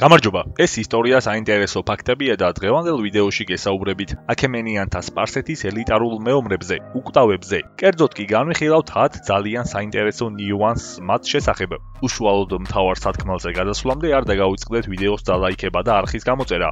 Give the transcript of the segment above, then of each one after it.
გამარჯობა, ეს ისტორია საინტერესო ფაქტებია და დღევანდელ ვიდეოში გესაუბრებით აქემენიანთა სპარსეთის ელიტარულ მეომრებზე, უკვდავებზე. კერძოდ კი განვიხილავთ 10 ძალიან საინტერესო ნიუანსს მათ შესახებ. უშუალოდ მთავარ სათქმელზე გადასვლამდე არ დაგავიწყდეთ ვიდეოს დალაიქება და არხის გამოწერა.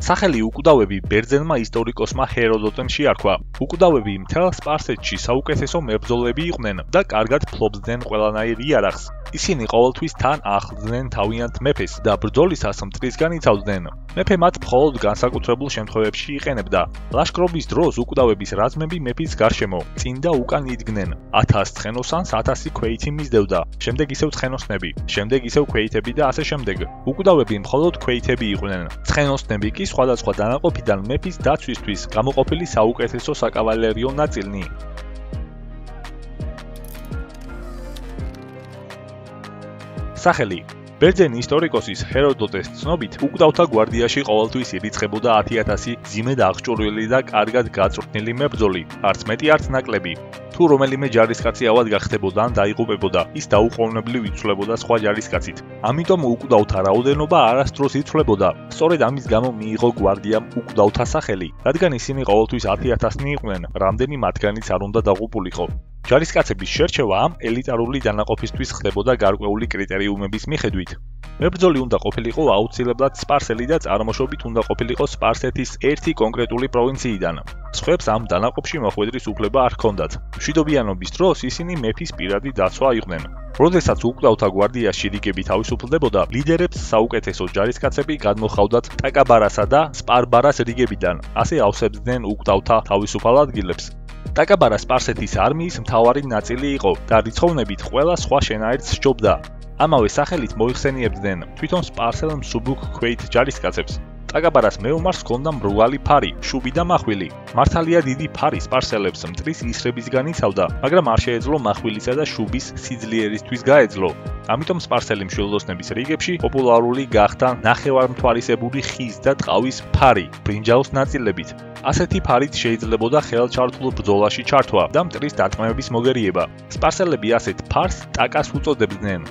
სახელი უკვდავები ბერძენმა ისტორიკოსმა ჰეროდოტემ შეარქვა. უკვდავები მთელ სპარსეთში საუკეთესო მებრძოლები იყვნენ და კარგად ფლობდნენ ყველანაირ იარაღს. ისინი ყოველთვის თან ახლდნენ თავიანთ მეფეს და ბრძოლისას მტრისგან იცავდნენ. მეფე მათ მხოლოდ განსაკუთრებულ შემთხვევებში იყენებდა. ლაშქრობის დროს უკვდავების რაზმები მეფის გარშემო წინ და უკან იდგნენ. 1000 ცხენოსანს 1000 ქვეითი მისდევდა. შემდეგ ისევ ცხენოსნები, შემდეგ ისევ ქვეითები და ასე შემდეგ. უკვდავები მხოლოდ ქვეითები იყვნენ. ცხენოსნები კი სხვადასხვა დანაყოფიდან მეფის დაცვისთვის გამოყოფილი საუკეთესო საკავალერიო ნაწილნი. სახელი ბერძენი ისტორიკოსის ჰეროდოტეს ცნობით, უკვდავთა გვარდიაში ყოველთვის ირიცხებოდა 10000 ძიმედ აღჭურვილი და კარგად გაწვრთნილი მებრძოლი, არც მეტი არც ნაკლები. თუ რომელიმე ჯარისკაცი ავად გახდებოდა ან დაიღუპებოდა, ის დაუყოვნებლივ იცვლებოდა სხვა ჯარისკაცით. ამიტომ უკვდავთა რაოდენობა არასდროს იცვლებოდა. სწორედ ამის გამო მიიღო გვარდიამ უკვდავთა სახელი, რადგან ისინი ყოველთვის 10000-ნი იყვნენ, რამდენი მათგანიც არ უნდა დაღუპულიყო. ჯარისკაცების შერჩევა ამ ელიტარული დანაყოფისთვის ხდებოდა გარკვეული კრიტერიუმების მიხედვით. მებრძოლი უნდა ყოფილიყო აუცილებლად სპარსელი და წარმოშობით უნდა ყოფილიყო სპარსეთის ერთი კონკრეტული პროვინციიდან. სხვებს ამ დანაყოფში მოხვედრის უფლება არ ჰქონდათ. მშვიდობიანობის დროს ისინი მეფის პირადი დაცვა იყვნენ. როდესაც უკვდავთა გვარდიაში რიგები თავისუფლდებოდა, ლიდერებს საუკეთესო ჯარისკაცები გადმოჰყავდათ ტაკაბარასა და სპარბარას რიგებიდან, ასე ავსებდნენ უკვდავთა თავისუფალ ადგილებს. ტაკაბარა სპარსეთის არმიის მთავარი ნაწილი იყო და რიცხოვნებით ყველა სხვა შენაერთს სჯობდა. ამავე სახელით მოიხსენიებდნენ თვითონ სპარსელ მსუბუქ ქვეით ჯარისკაცებს. ტაკაბარას მეომარს ჰქონდა მრგვალი ფარი, შუბი და მახვილი. მართალია დიდი ფარი სპარსელებს მტრის ისრებისგან იცავდა, მაგრამ არ შეეძლო მახვილისა და შუბის სიძლიერისთვის გაეძლო. ამიტომ სპარსელი მშვილდოსნების რიგებში პოპულარული გახდა ნახევარმთვარისებური ხის და ტყავის ფარი, ბრინჯაოს ნაწილებით. ასეთი ფარით შეიძლებოდა ხელჩართულ ბრძოლაში ჩართვა და მტრის დატყვევების მოგერიება. სპარსელები ასეთ ფარს ტაკას უწოდებდნენ.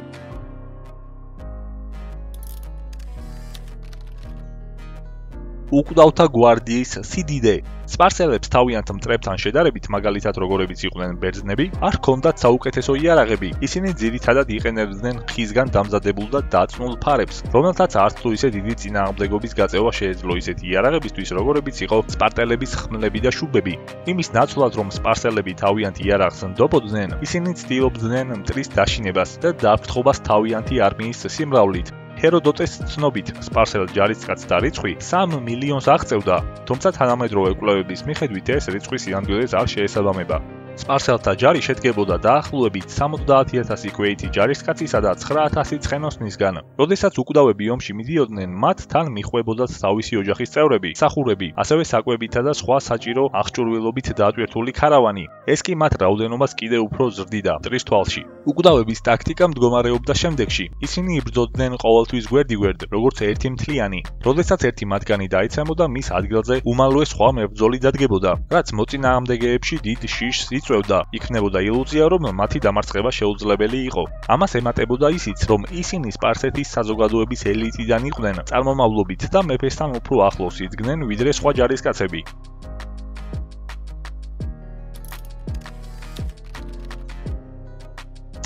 უკვდავთა გვარდიის სიდიდე. სპარსელებს თავიანთ მტრებთან შედარებით, მაგალითად როგორებიც იყვნენ ბერძნები, არ ჰქონდათ საუკეთესო იარაღები. ისინი ძირითადად იყენებდნენ ხისგან დამზადებულ და დაწნულ ფარებს, რომელთაც არც თუ ისე დიდი წინააღმდეგობის გაწევა შეეძლო ისეთი იარაღებისთვის, როგორებიც იყო სპარტელების ხმლები და შუბები. იმის ნაცვლად, რომ სპარსელები თავიანთ იარაღს ნდობოდნენ, ისინი ცდილობდნენ მტრის დაშინებას და დაფრთხობას თავიანთი არმიის სიმრავლით. ჰეროდოტეს ცნობით, სპარსელ ჯარისკაცთა რიცხვი 3 მილიონს აღწევდა, თუმცა თანამედროვე კვლევების მიხედვით ეს რიცხვი სინამდვილეს არ შეესაბამება. სპარსელთა ჯარი შედგებოდა დაახლოებით 70000 ქვეითი ჯარისკაცისა და 9000 ცხენოსნისგან. როდესაც უკვდავები ომში მიდიოდნენ, მათ თან მიჰყვებოდათ თავისი ოჯახის წევრები, მსახურები, ასევე საკვებითა და სხვა საჭირო აღჭურვილობით დატვირთული ქარავანი. ეს კი მათ რაოდენობას კიდევ უფრო ზრდიდა მტრის თვალში. უკვდავების ტაქტიკა მდგომარეობდა შემდეგში. ისინი იბრძოდნენ ყოველთვის გვერდიგვერდ, როგორც ერთი მთლიანი. როდესაც ერთი მათგანი დაიცემოდა, მის ადგილზე უმალვე სხვა მებრძოლი დადგებოდა, რაც მოწინააღმდეგეებში დიდ შიშს იწვევდა. იქნებოდა ილუზია, რომ მათი დამარცხება შეუძლებელი იყო. ამას ემატებოდა ისიც, რომ ისინი სპარსეთის საზოგადოების ელიტიდან იყვნენ, წარმომავლობით და მეფესთან უფრო ახლოს იდგნენ, ვიდრე სხვა ჯარისკაცები.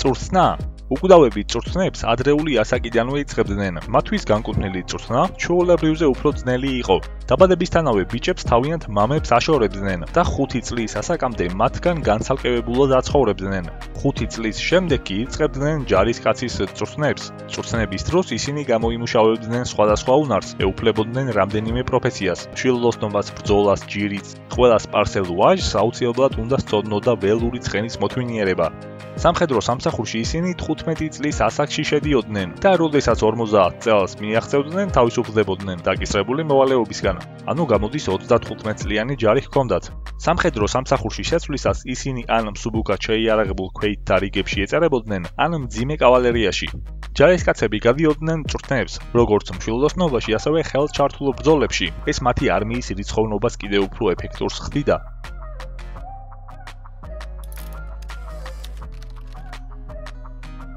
წვრთნა. უკვდავები წვრთნებს ადრეული ასაკიდანვე იწყებდნენ. მათთვის განკუთვნილი წვრთნა ჩვეულებრივზე უფრო ძნელი იყო. დაბადებისთანავე ბიჭებს თავიანთ მამებს აშორებდნენ და 5 წლის ასაკამდე მათგან განცალკევებულად აცხოვრებდნენ. 5 წლის შემდეგ კი იწყებდნენ ჯარისკაცის წვრთნებს. წვრთნების დროს ისინი გამოიმუშავებდნენ სხვადასხვა უნარს, ეუფლებოდნენ რამდენიმე პროფესიას, მშვილდოსნობას, ბრძოლას, ჯირიც. ყველა სპარსელ ვაჟს აუცილებლად უნდა სწოდნოდა ველური ცხენის მოთვინიერება. სამხედრო სამსახურში ისინი 15 წლის ასაკში შედიოდნენ და როდესაც 50 წელს მიაღწევდნენ, თავისუფლდებოდნენ დაკისრებული მოვალეობისგან. ანუ გამოდის 35 წლიანი ჯარი ჰქონდათ. სამხედრო სამსახურში შეცვლისას ისინი ან მსუბუქად შეიარაღებულ ქვეითთა რიგებში ეწერებოდნენ, ან მძიმე კავალერიაში. ჯარისკაცები გადიოდნენ წვრთნებს, როგორც მშვილდოსნობაში, ასევე ხელჩართულ ბრძოლებში. ეს მათი არმიის რიცხოვნობას კიდევ უფრო ეფექტურს ხდიდა.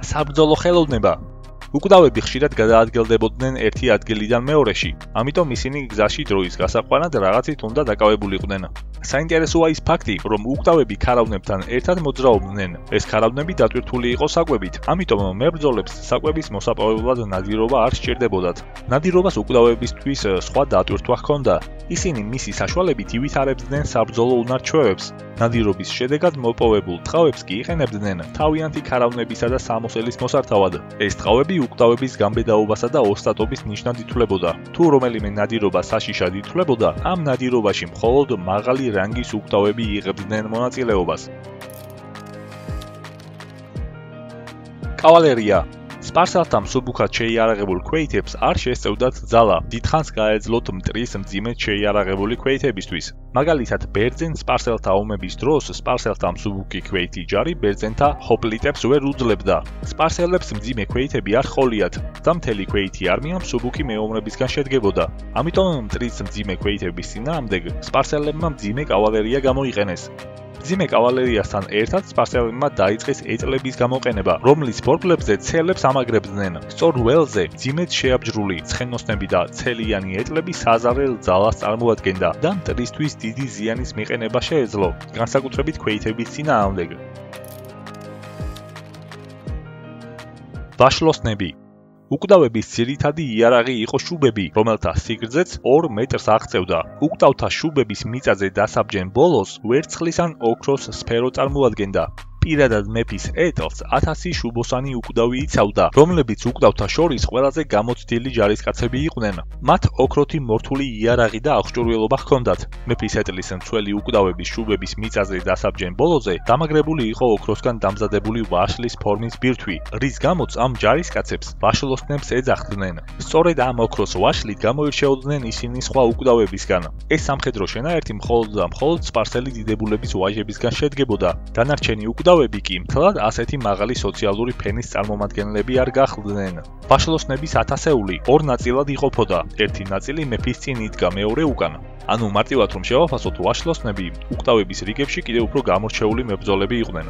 საბრძოლო ხელოვნება. უკვდავები ხშირად გადაადგილდებოდნენ ერთი ადგილიდან მეორეში, ამიტომ ისინი გზაში დროის გასაყვანად რაღაცით უნდა დაკავებულიყვნენ. საინტერესოა ის ფაქტი, რომ უკვდავები ქარავნებთან ერთად მოძრაობდნენ. ეს ქარავნები დატვირთული იყო საკვებით, ამიტომ მებრძოლებს საკვების მოსაპოვებლად ნადირობა არ სჭირდებოდათ. ნადირობას უკვდავებისთვის სხვა დატვირთვა ჰქონდა. ისინი მისი საშუალებით ივითარებდნენ საბრძოლო უნარ-ჩვევებს. ნადირობის შედეგად მოპოვებულ ტყავებს კი იყენებდნენ თავიანთი ქარავნებისა და სამოსელის მოსართავად. ეს ტყავები უკვდავების გამბედაობასა და ოსტატობის ნიშნად ითვლებოდა. თუ რომელიმე ნადირობა საშიშად ითვლებოდა, ამ ნადირობაში მხოლოდ მაღალი რანგის უკვდავები იღებდნენ მონაწილეობას. კავალერია სპარსელთა მსუბუქად შეიარაღებულ ქვეითებს არ შესწევდათ ძალა, დიდხანს გაეძლოთ მტრის მძიმედ შეიარაღებული ქვეითებისთვის. მაგალითად, ბერძენ სპარსელთა ომების დროს სპარსელთა მსუბუქი ქვეითი ჯარი ბერძენთა ჰოპლიტებს ვერ უძლებდა. სპარსელებს მძიმე ქვეითები არ ჰყოლიათ და მთელი ქვეითი არმია მსუბუქი მეომრებისგან შედგებოდა. ამიტომ მტრის მძიმე ქვეითების წინააღმდეგ სპარსელებმა მძიმე კავალერია გამოიყენეს. მძიმე კავალერიასთან ერთად სპარსელებმა დაიწყეს ეტლების გამოყენება, რომლის ფორკლებზე ცელებს ამაგრებდნენ. სწორ ველზე მძიმედ შეაბჯრული ცხენოსნები და ცელიანი ეტლები საზარელ ძალას წარმოადგენდა და მტრისთვის დიდი ზიანის მიყენება შეეძლო, განსაკუთრებით ქვეითების წინააღმდეგ. ვაშლოსნები უკვდავების ძირითადი იარაღი იყო შუბები, რომელთა სიგრძეც 2 მეტრს აღწევდა. უკვდავთა შუბების მიწაზე დასაბჯენ ბოლოს ვერცხლის ან ოქროს სფერო წარმოადგენდა. პირადად მეფის ეტლს 1000 შუბოსანი უკვდავი იცავდა, რომლებიც უკვდავთა შორის ყველაზე გამოცდილი ჯარისკაცები იყვნენ. მათ ოქროთი მორთული იარაღი და აღჭურვილობა ჰქონდათ. მეფის ეტლის მცველი უკვდავების შუბების მიწაზე დასაბჯენ ბოლოზე დამაგრებული იყო ოქროსგან დამზადებული ვაშლის ფორმის ბირთვი, რის გამოც ამ ჯარისკაცებს ვაშლოსნებს ეძახდნენ. სწორედ ამ ოქროს ვაშლით გამოირჩეოდნენ ისინი სხვა უკვდავებისგან. ეს სამხედრო შენაერთი მხოლოდ და მხოლოდ სპარსელი დიდებულების ვაჟებისგან შედგებოდა. დანარჩენიკვდავები კი მთლად ასეთი მაღალი სოციალური ფენის წარმომადგენლები არ გახლდნენ. ვაშლოსნების ათასეული 2 ნაწილად იყოფოდა. ერთი ნაწილი მეფის წინ იდგა, მეორე უკან. ანუ მარტივად რომ შევაფასოთ, ვაშლოსნებიკვდავების რიგებში კიდევ უფრო გამორჩეული მებრძოლები იყვნენ.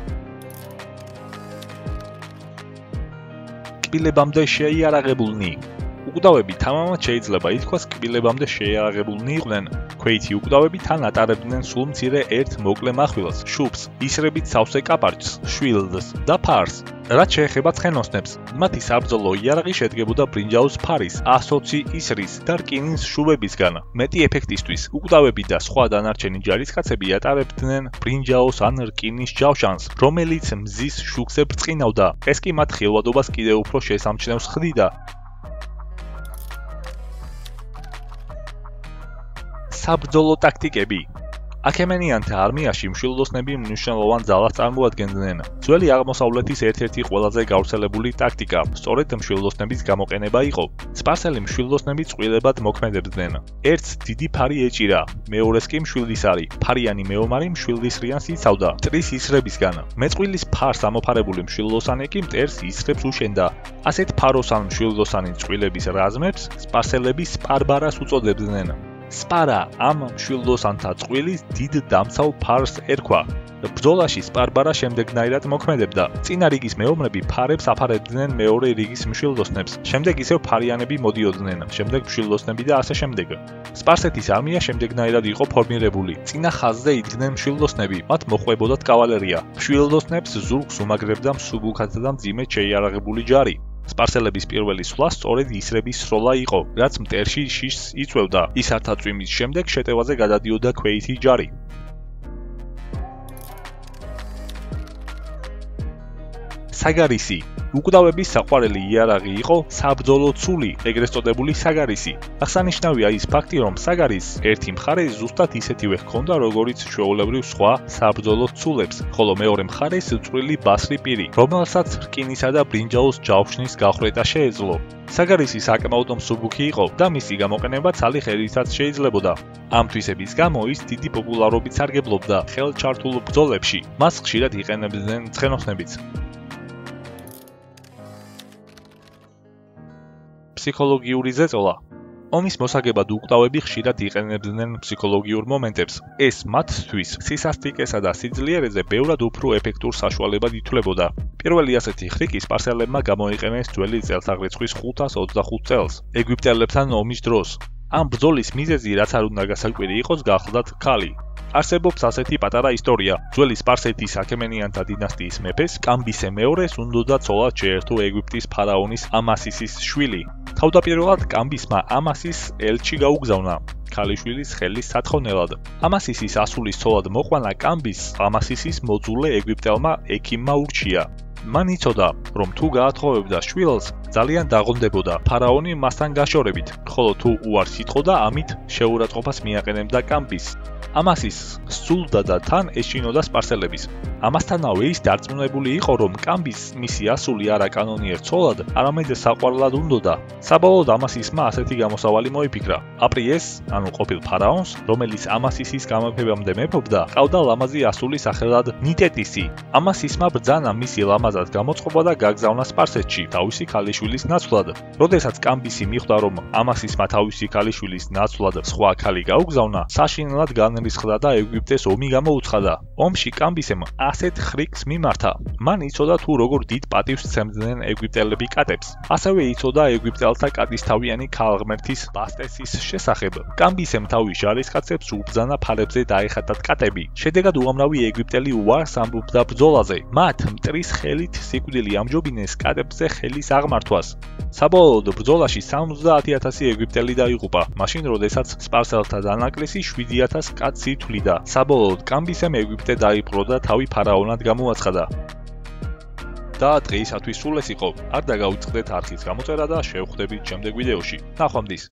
კბილებამდე შეიარაღებულნიკვდავები თამამად შეიძლება ითქვას კბილებამდე შეიარაღებულნი იყვნენ. ქვეითიკვდავები თან ატარებდნენ სულ მცირე ერთ მოკლე מחვილს, შუბს, ისრებით სავსე კაპარჭს, შვილდს და ფარს. რაც შეეხება ცხენოსნებს, მათი საბრძოლო იარაღი შედგებოდა ბრინჯაოს ფარის, 120 ისრის და რკინის შუბებისგან. მეტი ეფექტისთვისკვდავები და სხვა დანარჩენი ჯარისკაცები ატარებდნენ ბრინჯაოს ან რკინის ჯავშანს, რომელიც მზის შუქზე ბრწყინავდა. ეს კი მათ ხილვადობას კიდევ უფრო შესამჩნევს ხდიდა. საბრძოლო ტაქტიკები აქემენიანთა არმიაში მშვილდოსნები მნიშვნელოვან ძალას წარმოადგენდნენ. ძველი აღმოსავლეთის ერთ-ერთი ყველაზე გავრცელებული ტაქტიკა სწორედ მშვილდოსნების გამოყენება იყო. სპარსელი მშვილდოსნები წყვილებად მოქმედებდნენ. ერთს დიდი ფარი ეჭირა, მეორეს კი მშვილდისარი. ფარიანი მეომარი მშვილდისრიანს იცავდა მტრის ისრებისგან. მეწყვილის ფარს ამოფარებული მშვილდოსანი კი მტერს ისრებს უშენდა. ასეთ ფაროს ან მშვილდოსანი წყვილების რაზმებს სპარსელები სპარბარას უწოდებდნენ. სპარა ამ მშვილდოსანთა წყვილის დიდ დამცავ ფარს ერქვა. ბრძოლაში სპარბარა შემდეგნაირად მოქმედებდა. წინა რიგის მეომრები ფარებს აფარებდნენ მეორე რიგის მშვილდოსნებს, შემდეგ ისევ ფარიანები მოდიოდნენ, შემდეგ მშვილდოსნები და ასე შემდეგ. სპარსეთის არმია შემდეგნაირად იყო ფორმირებული. წინა ხაზზე იდგნენ მშვილდოსნები, მათ მოჰყვებოდათ კავალერია. მშვილდოსნებს ზურგს უმაგრებდა მსუბუქად და მძიმედ შეიარაღებული ჯარი. სპარსელების პირველი სვლა სწორედ ისრების სროლა იყო, რაც მტერში შიშს იწვევდა. ის ართაწვიმის შემდეგ შეტევაზე გადადიოდა ქვეითი ჯარი. საგარისი უკვდავების საყვარელი იარაღი იყო საბრძოლო ცული, ეგრეთ წოდებული საგარისი. აღსანიშნავია ის ფაქტი, რომ საგარის ერთი მხარე ზუსტად ისეთივე ჰქონდა, როგორიც ჩვეულებრივ სხვა საბრძოლო ცულებს, ხოლო მეორე მხარეს წვრილი ბასრი პირი, რომელსაც რკინისა და ბრინჯაოს ჯავშნის გახრეტა შეეძლო. საგარისი საკმაოდ მსუბუქი იყო და მისი გამოყენება ცალი ხელითაც შეიძლებოდა. ამ თვისების გამო ის დიდი პოპულარობით სარგებლობდა ხელჩართულ ბრძოლებში. მას ხშირად იყენებდნენ ცხენოსნებიც. ფსიქოლოგიური ზეწოლა ომის მოსაგებად უკვდავები ხშირად იყენებდნენ ფსიქოლოგიურ მომენტებს. ეს მათთვის სისასტიკესა და სიძლიერეზე ბევრად უფრო ეფექტურ საშუალებად ითვლებოდა. პირველი ასეთი ხრიკი სპარსელებმა გამოიყენეს ძველი წელთაღრიცხვის 525 წელს, ეგვიპტელებთან ომის დროს. ამ ბრძოლის მიზეზი რაც არ უნდა გასაკვირი იყოს, გახლდათ ქალი. არსებობს ასეთი პატარა ისტორია. ძველი სპარსეთის აქემენიანთა დინასტიის მეფეს კამბისე მეორეს უნდოდა ცოლად შეერთო ეგვიპტის ფარაონის ამასისის შვილი. თავდაპირველად კამბისმა ამასის ელჩი გაუგზავნა ქალიშვილის ხელის სათხოვნელად. ამასისის ასულის ცოლად მოყვანა კამბის ამასისის მოძულე ეგვიპტელმა ექიმმა ურჩია. მან იცოდა, რომ თუ გაათხოვებდა შვილს, ძალიან დაღონდებოდა ფარაონი მასთან გაშორებით, ხოლო თუ უარს იტყოდა, ამით შეურაცხყოფას მიაყენებდა კამბის. ამასის სძულდა და თან ეშინოდა სპარსელების. ამასთანავე ის დარწმუნებული იყო, რომ კამბის მისი ასული არა კანონიერ ცოლად, არამედ საყვარლად უნდოდა. საბოლოოდ ამასისმა ასეთი გამოსავალი მოიფიქრა. აპრიეს, ანუ ყოფილ ფარაონს, რომელიც ამასისის გამეფებამდე მეფობდა, ყავდა ლამაზი ასული სახელად ნიტეტისი. ამასისმა ბრძანა მისი ლამაზად გამოწყობა და გაგზავნა სპარსეთში თავისი ქალიშვილის ნაცვლად. როდესაც კამბისი მიხვდა, რომ ამასისმა თავისი ქალიშვილის ნაცვლად სხვა ქალი გაუგზავნა, საშინელად განრისხდა და ეგვიპტეს ომი გამოუცხადა. ომში კამბისემ ასეთ ხრიკს მიმართა. მან იცოდა თუ როგორ დიდ პატივს სცემდნენ ეგვიპტელები კატებს. ასევე იცოდა ეგვიპტელთა კატისთავიანი ქალღმერთის ბასტესის შესახებ. კამბისემ თავის ჯარისკაცებს უბრძანა ფარებზე დაეხატათ კატები. შედეგად უამრავი ეგვიპტელი უარს ამბობდა ბრძოლაზე. მათ მტრის ხელით სიკვდილი ამჯობინეს კატებზე ხელის აღმართვას. საბოლოოდ ბრძოლაში 70,000 ეგვიპტელი დაიღუპა, მაშინ როდესაც სპარსელთა დანაკლისი 7,000 კაცს ითვლიდა. საბოლოოდ კამბისემ ეგვიპტე დაიპყრო და თავი ფარაონად გამოაცხადა. და დღეისათვის სულ ეს იყო. არ დაგაუწყდეთ არხის გამოწერა და შევხვდებით შემდეგ ვიდეოში. ნახვამდის.